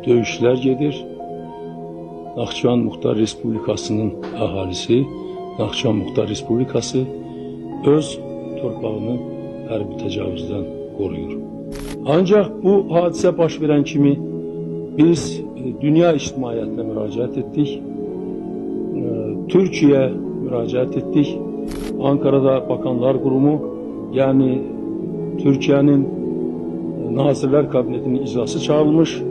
döyüşlər gedir. Naxçıvan Muxtar Respublikasının əhalisi, Naxçıvan Muxtar Respublikası öz torpağını hərbi təcavüzdən qoruyur. Ancaq bu hadisə baş verən kimi biz dünya ictimaiyyətinə müraciət etdik, Türkiyə müraciət etdik. Ankara'da Bakanlar Qurumu, yani Türkiye'nin Nazirlər Kabinetinin icrası çağrılmış,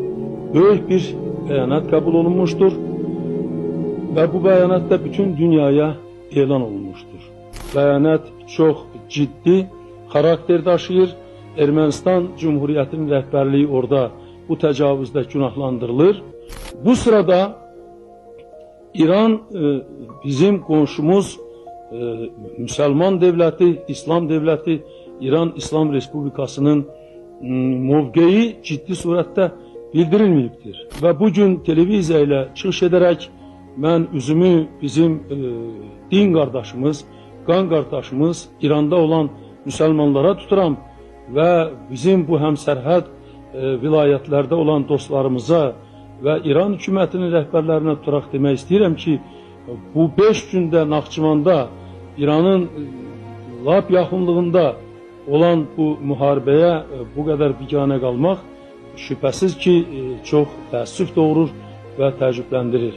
böyük bir bəyanat kabul olunmuştur ve bu bəyanat da bütün dünyaya elan olunmuştur. Bəyanat çok ciddi karakter daşıyır. Ermənistan Cumhuriyeti'nin rəhbərliyi orada bu təcavüzdə günahlandırılır. Bu sırada İran bizim komşumuz, Müslüman devleti, İslam devleti, İran İslam Respublikası'nın mövqeyi ciddi surette bildirilmeyiptir. Ve bugün televiziya ile çıxış ederek ben üzümü bizim din kardeşimiz, kan kardeşimiz İran'da olan Müslümanlara tuturam ve bizim bu hemsərhəd vilayetlerde olan dostlarımıza ve İran hükümetinin rəhbərlərinə tutaraq demək istəyirəm ki, bu 5 günde Naxçıvanda İran'ın lap yaxınlığında olan bu müharibeye bu kadar biganə qalmaq şüphesiz ki çok təəssüf doğurur ve təəccübləndirir.